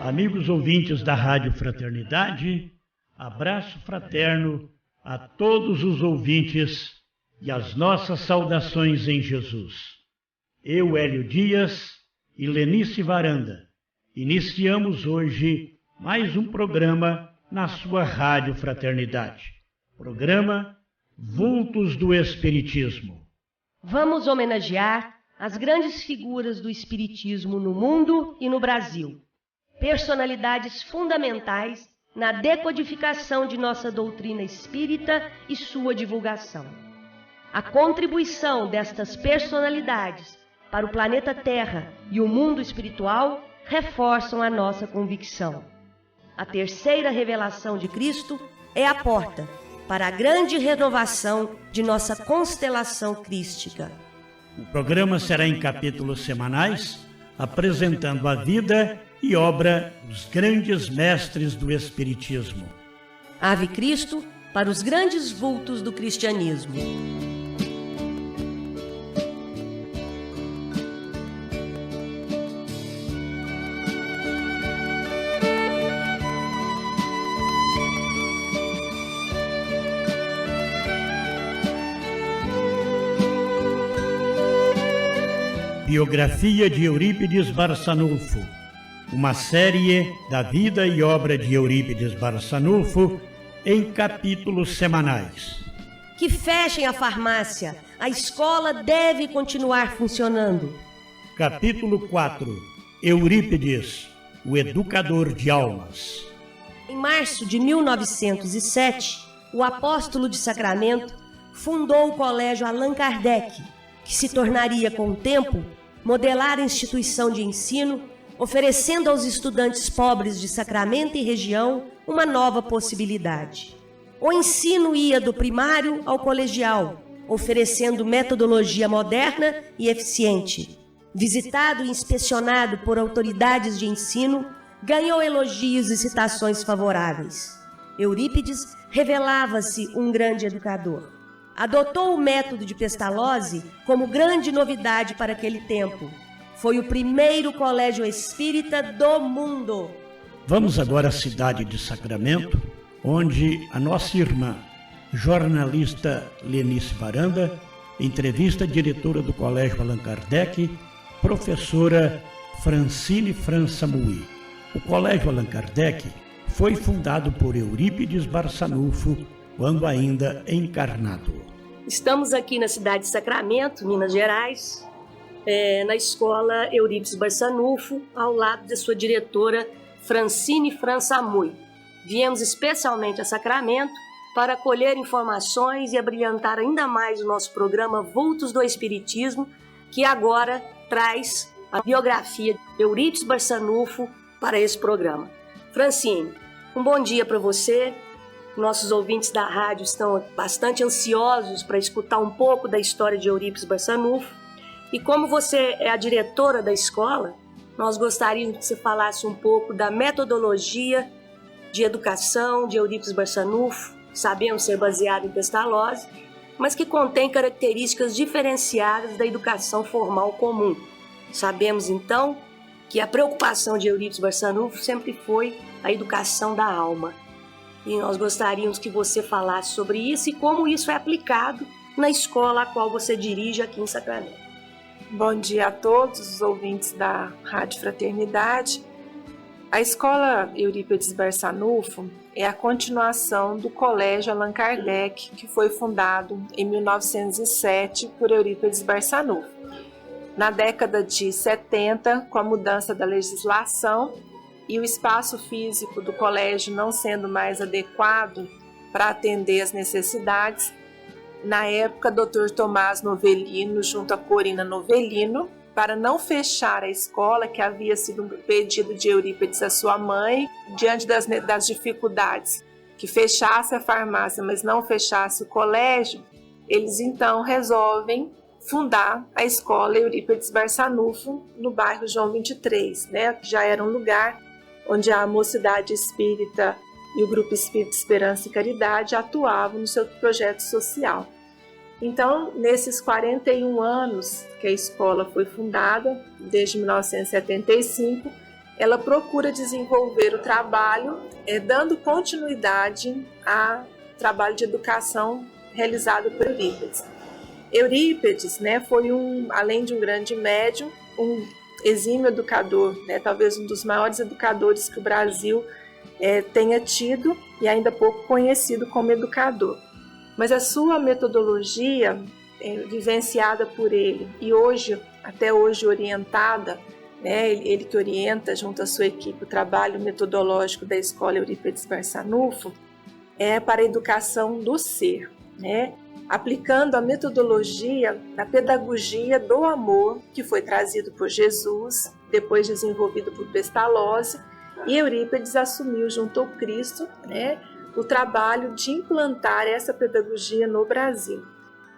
Amigos ouvintes da Rádio Fraternidade, abraço fraterno a todos os ouvintes e as nossas saudações em Jesus. Eu, Hélio Dias e Lenice Varanda, iniciamos hoje mais um programa na sua Rádio Fraternidade. Programa Vultos do Espiritismo. Vamos homenagear as grandes figuras do Espiritismo no mundo e no Brasil. Personalidades fundamentais na decodificação de nossa doutrina espírita e sua divulgação. A contribuição destas personalidades para o planeta Terra e o mundo espiritual reforçam a nossa convicção. A terceira revelação de Cristo é a porta para a grande renovação de nossa constelação crística. O programa será em capítulos semanais, apresentando a vida e obra dos grandes mestres do Espiritismo. Ave Cristo para os grandes vultos do cristianismo. Biografia de Eurípides Barçanufo, uma série da vida e obra de Eurípides Barçanufo em capítulos semanais. Que fechem a farmácia, a escola deve continuar funcionando. Capítulo 4. Eurípides, o educador de almas. Em março de 1907, o apóstolo de Sacramento fundou o Colégio Allan Kardec, que se tornaria com o tempo modelar a instituição de ensino, oferecendo aos estudantes pobres de Sacramento e região uma nova possibilidade. O ensino ia do primário ao colegial, oferecendo metodologia moderna e eficiente. Visitado e inspecionado por autoridades de ensino, ganhou elogios e citações favoráveis. Eurípides revelava-se um grande educador. Adotou o método de Pestalozzi como grande novidade para aquele tempo. Foi o primeiro colégio espírita do mundo. Vamos agora à cidade de Sacramento, onde a nossa irmã, jornalista Lenice Varanda, entrevista a diretora do Colégio Allan Kardec, professora Francine França-Mui. O Colégio Allan Kardec foi fundado por Eurípides Barçanufo, quando ainda encarnado. Estamos aqui na cidade de Sacramento, Minas Gerais, na escola Eurípides Barçanufo, ao lado de sua diretora Francine França-Mui. Viemos especialmente a Sacramento para colher informações e abrilhantar ainda mais o nosso programa Vultos do Espiritismo, que agora traz a biografia de Eurípides Barçanufo para esse programa. Francine, um bom dia para você. Nossos ouvintes da rádio estão bastante ansiosos para escutar um pouco da história de Eurípides Barçanufo. E como você é a diretora da escola, nós gostaríamos que você falasse um pouco da metodologia de educação de Eurípides Barçanufo. Sabemos ser baseado em Pestalozzi, mas que contém características diferenciadas da educação formal comum. Sabemos, então, que a preocupação de Eurípides Barçanufo sempre foi a educação da alma. E nós gostaríamos que você falasse sobre isso e como isso é aplicado na escola a qual você dirige aqui em Sacramento. Bom dia a todos os ouvintes da Rádio Fraternidade. A escola Eurípides Barçanufo é a continuação do Colégio Allan Kardec, que foi fundado em 1907 por Eurípides Barçanufo. Na década de 70, com a mudança da legislação, e o espaço físico do colégio não sendo mais adequado para atender as necessidades, na época, Dr. Tomás Novelino, junto a Corina Novelino, para não fechar a escola, que havia sido um pedido de Eurípides à sua mãe, diante das dificuldades, que fechasse a farmácia, mas não fechasse o colégio, eles então resolvem fundar a escola Eurípides Barçanufo no bairro João 23, que já era um lugar onde a Mocidade Espírita e o Grupo Espírita Esperança e Caridade atuavam no seu projeto social. Então, nesses 41 anos que a escola foi fundada, desde 1975, ela procura desenvolver o trabalho, dando continuidade ao trabalho de educação realizado por Eurípides. Eurípides, né, foi além de um grande médium, um exímio educador, né, talvez um dos maiores educadores que o Brasil tenha tido e ainda pouco conhecido como educador. Mas a sua metodologia, vivenciada por ele e até hoje orientada, né, ele que orienta junto à sua equipe o trabalho metodológico da Escola Eurípides Barçanufo, é para a educação do ser, né? Aplicando a metodologia da pedagogia do amor que foi trazido por Jesus, depois desenvolvido por Pestalozzi, e Eurípides assumiu junto ao Cristo, né, o trabalho de implantar essa pedagogia no Brasil.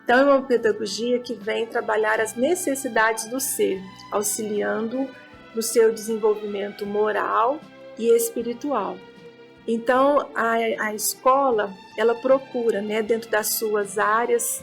Então é uma pedagogia que vem trabalhar as necessidades do ser, auxiliando no seu desenvolvimento moral e espiritual. Então, a escola, ela procura, né, dentro das suas áreas,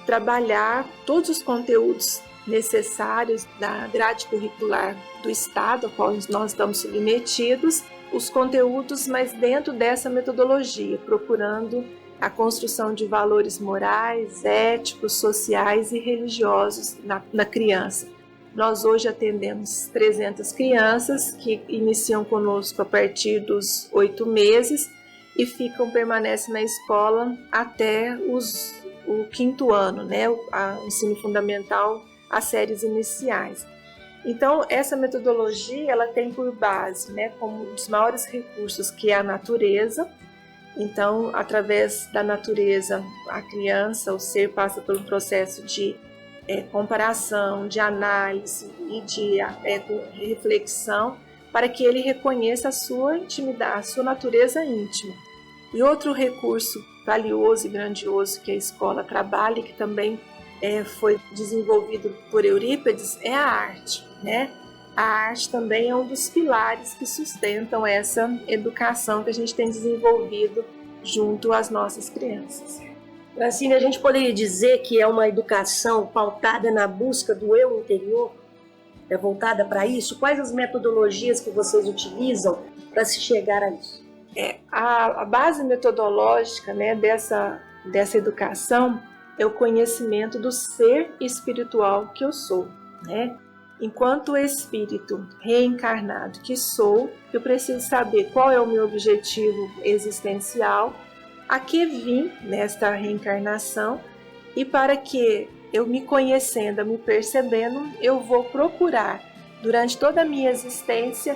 trabalhar todos os conteúdos necessários da grade curricular do Estado, ao qual nós estamos submetidos, os conteúdos, mas dentro dessa metodologia, procurando a construção de valores morais, éticos, sociais e religiosos na criança. Nós hoje atendemos 300 crianças que iniciam conosco a partir dos 8 meses e permanecem na escola até o 5º ano, né? O ensino fundamental, as séries iniciais. Então, essa metodologia ela tem por base, né, como um dos maiores recursos, que é a natureza. Então, através da natureza, a criança, o ser, passa pelo processo de comparação, de análise e de reflexão, para que ele reconheça a sua intimidade, a sua natureza íntima. E outro recurso valioso e grandioso que a escola trabalha, e que também foi desenvolvido por Eurípides, é a arte, né? A arte também é um dos pilares que sustentam essa educação que a gente tem desenvolvido junto às nossas crianças. Francine, a gente poderia dizer que é uma educação pautada na busca do eu interior? É voltada para isso? Quais as metodologias que vocês utilizam para se chegar a isso? A base metodológica, né, dessa educação é o conhecimento do ser espiritual que eu sou, né? Enquanto espírito reencarnado que sou, eu preciso saber qual é o meu objetivo existencial, a que vim nesta reencarnação, e para que eu me conhecendo, me percebendo, eu vou procurar, durante toda a minha existência,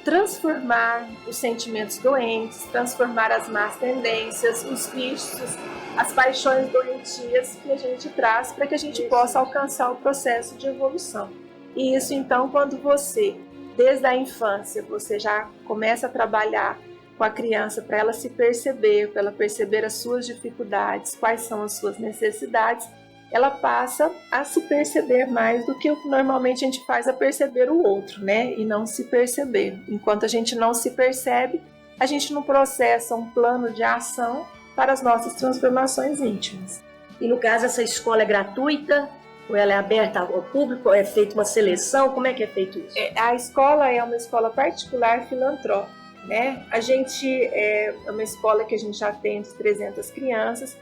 transformar os sentimentos doentes, transformar as más tendências, os vícios, as paixões doentias que a gente traz para que a gente possa alcançar o processo de evolução. E isso, então, quando você, desde a infância, você já começa a trabalhar com a criança para ela se perceber, para ela perceber as suas dificuldades, quais são as suas necessidades, ela passa a se perceber mais do que o que normalmente a gente faz, a perceber o outro, né? E não se perceber. Enquanto a gente não se percebe, a gente não processa um plano de ação para as nossas transformações íntimas. E no caso, essa escola é gratuita? Ou ela é aberta ao público? É feita uma seleção? Como é que é feito isso? A escola é uma escola particular filantrópica, né? A gente é uma escola que a gente atende 300 crianças.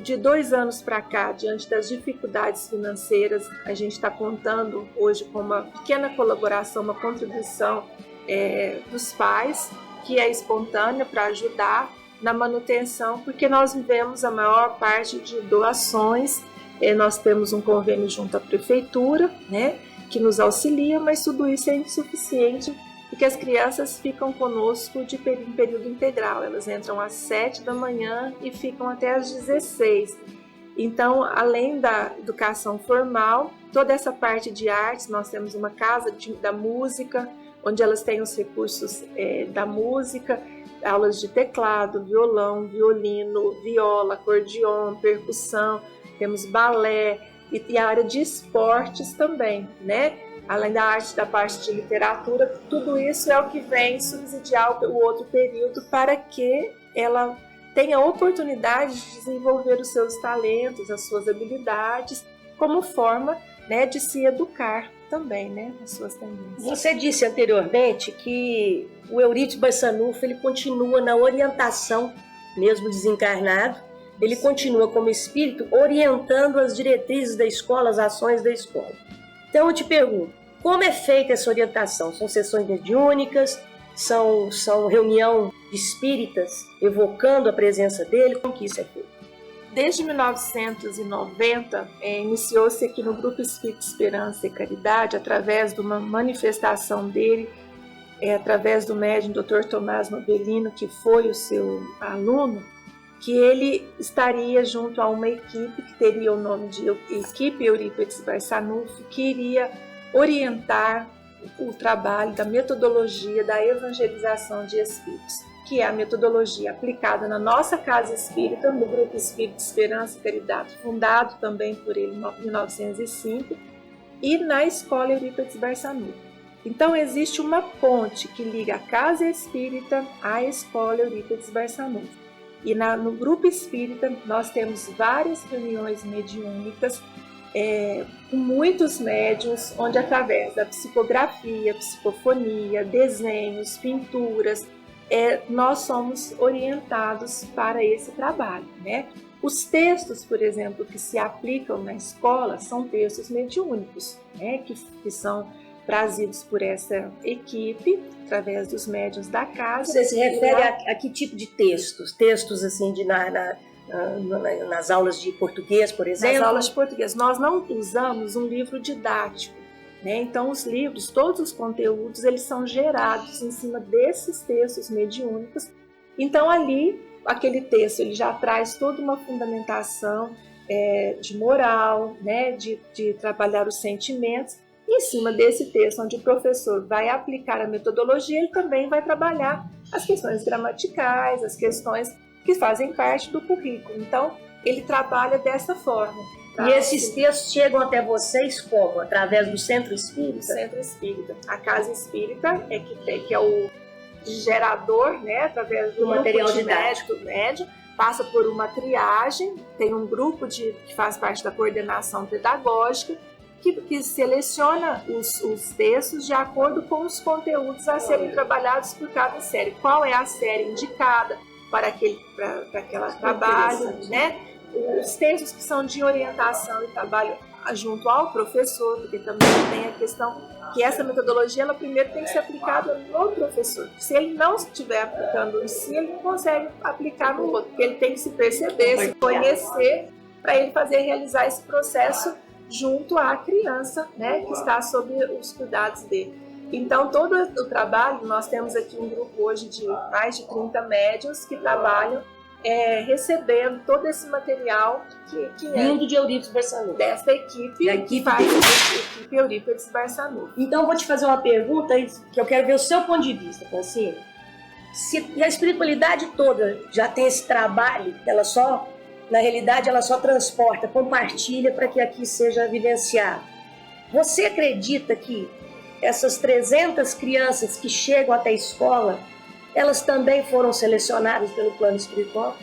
De 2 anos para cá, diante das dificuldades financeiras, a gente está contando hoje com uma pequena colaboração, uma contribuição dos pais, que é espontânea, para ajudar na manutenção, porque nós vivemos a maior parte de doações. Nós temos um convênio junto à prefeitura, né, que nos auxilia, mas tudo isso é insuficiente, porque as crianças ficam conosco em período integral. Elas entram às 7 da manhã e ficam até às 16. Então, além da educação formal, toda essa parte de artes, nós temos uma casa da música, onde elas têm os recursos da música, aulas de teclado, violão, violino, viola, acordeon, percussão, temos balé e a área de esportes também, né? Além da arte, da parte de literatura, tudo isso é o que vem subsidiar o outro período para que ela tenha a oportunidade de desenvolver os seus talentos, as suas habilidades, como forma, né, de se educar, também, né, as suas tendências. Você disse anteriormente que o Eurípides Barçanufo ele continua na orientação, mesmo desencarnado, ele continua como espírito orientando as diretrizes da escola, as ações da escola. Então eu te pergunto, como é feita essa orientação? São sessões mediúnicas? São reunião de espíritas evocando a presença dele? Como que isso é feito? Desde 1990, iniciou-se aqui no Grupo Espírito Esperança e Caridade, através de uma manifestação dele, através do médium Dr. Tomás Nobelino, que foi o seu aluno, que ele estaria junto a uma equipe, que teria o nome de Equipe Eurípides Barçanufo, que iria orientar o trabalho da metodologia da evangelização de espíritos, que é a metodologia aplicada na nossa Casa Espírita, no Grupo Espírito Esperança e Caridade, fundado também por ele em 1905, e na Escola Eurípides Barçanufo. Então existe uma ponte que liga a Casa Espírita à Escola Eurípides Barçanufo. E no Grupo Espírita nós temos várias reuniões mediúnicas, com muitos médiuns, onde através da psicografia, psicofonia, desenhos, pinturas, nós somos orientados para esse trabalho, né? Os textos, por exemplo, que se aplicam na escola são textos mediúnicos, né? que são trazidos por essa equipe, através dos médiuns da casa. Você se refere a que tipo de textos? Textos assim nas aulas de português, por exemplo? Nas aulas de português. Nós não usamos um livro didático, né? Então os livros, todos os conteúdos, eles são gerados em cima desses textos mediúnicos. Então ali, aquele texto, ele já traz toda uma fundamentação de moral, né? de trabalhar os sentimentos. E em cima desse texto, onde o professor vai aplicar a metodologia, ele também vai trabalhar as questões gramaticais, as questões que fazem parte do currículo. Então, ele trabalha dessa forma. E esses textos chegam até vocês como? Através do Centro Espírita? Centro Espírita. A Casa Espírita que é o gerador, né, através do material didático médio, passa por uma triagem, tem um grupo que faz parte da coordenação pedagógica, que seleciona os textos de acordo com os conteúdos a serem trabalhados por cada série. Qual é a série indicada para aquele trabalho, né? Os textos que são de orientação e trabalho junto ao professor, porque também tem a questão que essa metodologia, ela primeiro tem que ser aplicada no professor. Se ele não estiver aplicando em si, ele não consegue aplicar no outro, porque ele tem que se perceber, se conhecer, para ele realizar esse processo junto à criança, né, que está sob os cuidados dele. Então, todo o trabalho, nós temos aqui um grupo hoje de mais de 30 médiuns que trabalham recebendo todo esse material que vindo de Eurípides Barçanufo. Desta equipe, que faz a equipe Eurípides Barçanufo. Então, vou te fazer uma pergunta que eu quero ver o seu ponto de vista, Francine. Se a espiritualidade toda já tem esse trabalho, na realidade, ela só transporta, compartilha para que aqui seja vivenciado. Você acredita que essas 300 crianças que chegam até a escola, elas também foram selecionadas pelo plano espiritual?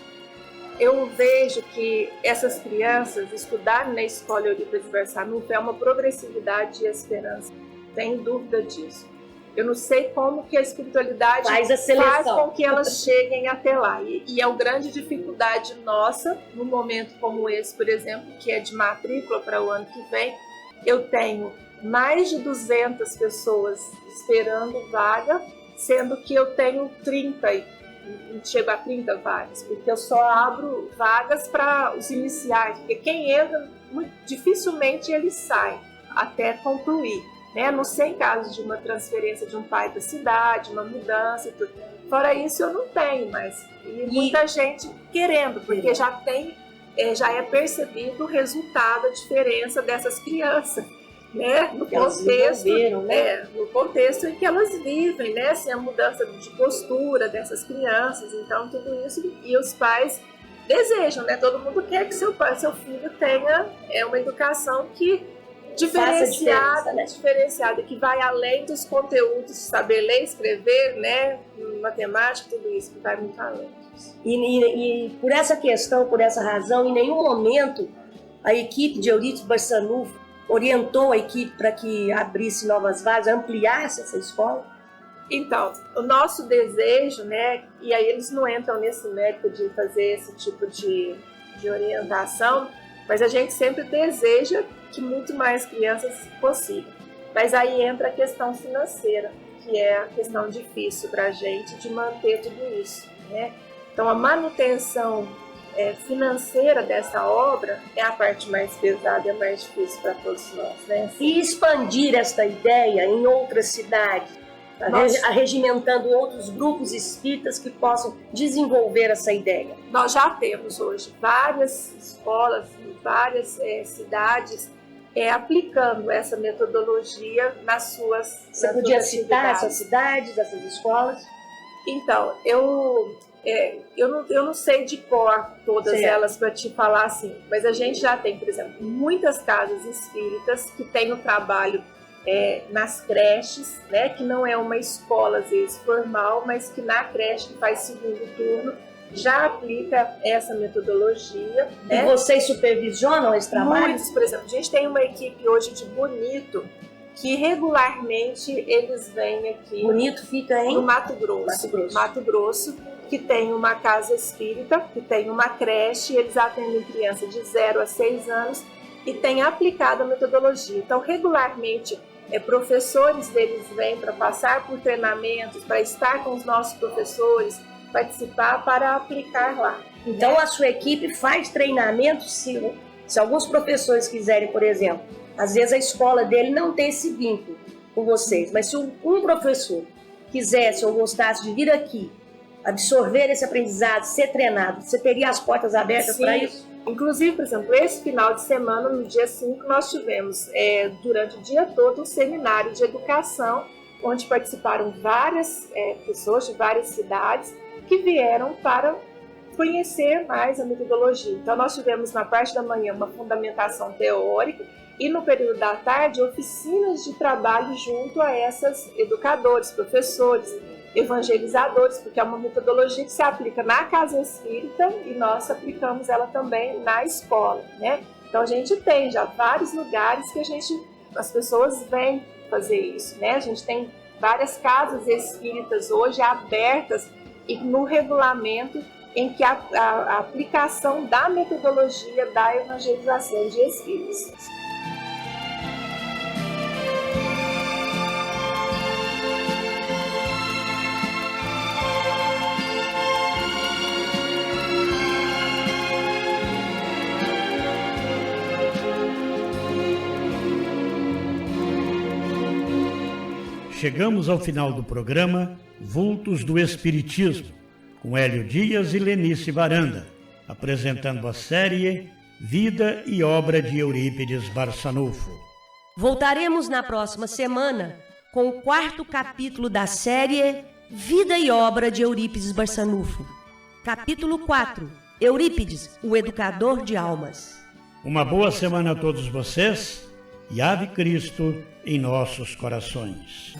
Eu vejo que essas crianças estudarem na escola Eurípides Barçanufo é uma progressividade de esperança, sem dúvida disso. Eu não sei como que a espiritualidade faz com que elas cheguem até lá. E é uma grande dificuldade nossa, num momento como esse, por exemplo, que é de matrícula para o ano que vem. Eu tenho mais de 200 pessoas esperando vaga, sendo que eu tenho 30, chego a 30 vagas, porque eu só abro vagas para os iniciais, porque quem entra, dificilmente ele sai até concluir. Né? Não sei em caso de uma transferência de um pai da cidade, uma mudança e tudo. Fora isso, eu não tenho, mas muita gente querendo, porque já é percebido o resultado, a diferença dessas crianças, né? No contexto em que elas vivem, né? Assim, a mudança de postura dessas crianças, então tudo isso, e os pais desejam, né? Todo mundo quer que seu filho tenha uma educação diferenciada, que vai além dos conteúdos, saber ler, escrever, né, matemática, tudo isso, que vai muito além. E por essa questão, por essa razão, em nenhum momento a equipe de Eurípides Barçanufo orientou a equipe para que abrisse novas vagas, ampliasse essa escola? Então, o nosso desejo, né, e aí eles não entram nesse mérito de fazer esse tipo de orientação, mas a gente sempre deseja que muito mais crianças possível. Mas aí entra a questão financeira, que é a questão difícil para a gente de manter tudo isso, né? Então, a manutenção financeira dessa obra é a parte mais pesada e a mais difícil para todos nós, né? E expandir esta ideia em outras cidades, arregimentando outros grupos espíritas que possam desenvolver essa ideia. Nós já temos hoje várias escolas em várias cidades aplicando essa metodologia nas suas Você podia citar essas cidades, essas escolas? Então, eu não sei de cor todas elas para te falar assim, mas a gente já tem, por exemplo, muitas casas espíritas que têm o trabalho nas creches, né, que não é uma escola às vezes formal, mas que na creche que faz segundo turno já aplica essa metodologia. E vocês supervisionam esse trabalho? Muitos, por exemplo, a gente tem uma equipe hoje de Bonito que regularmente eles vêm aqui. Bonito fica no Mato Grosso. Mato Grosso, que tem uma casa espírita, que tem uma creche, eles atendem crianças de 0 a 6 anos e têm aplicado a metodologia. Então, regularmente, professores deles vêm para passar por treinamentos, para estar com os nossos professores, participar para aplicar lá. Então, a sua equipe faz treinamento, se alguns professores quiserem, por exemplo, às vezes a escola dele não tem esse vínculo com vocês, mas se um professor quisesse ou gostasse de vir aqui, absorver esse aprendizado, ser treinado, você teria as portas abertas para isso? Inclusive, por exemplo, esse final de semana, no dia 5, nós tivemos, durante o dia todo, um seminário de educação, onde participaram várias pessoas de várias cidades que vieram para conhecer mais a metodologia. Então, nós tivemos na parte da manhã uma fundamentação teórica e no período da tarde oficinas de trabalho junto a essas educadores, professores, evangelizadores, porque é uma metodologia que se aplica na casa espírita e nós aplicamos ela também na escola, né? Então, a gente tem já vários lugares que as pessoas vêm fazer isso, né? A gente tem várias casas espíritas hoje abertas e no regulamento em que a aplicação da metodologia da evangelização de espíritos. Chegamos ao final do programa Vultos do Espiritismo, com Hélio Dias e Lenice Varanda, apresentando a série Vida e Obra de Eurípides Barçanufo. Voltaremos na próxima semana com o 4º capítulo da série Vida e Obra de Eurípides Barçanufo. Capítulo 4, Eurípides, o Educador de Almas. Uma boa semana a todos vocês e Ave Cristo em nossos corações.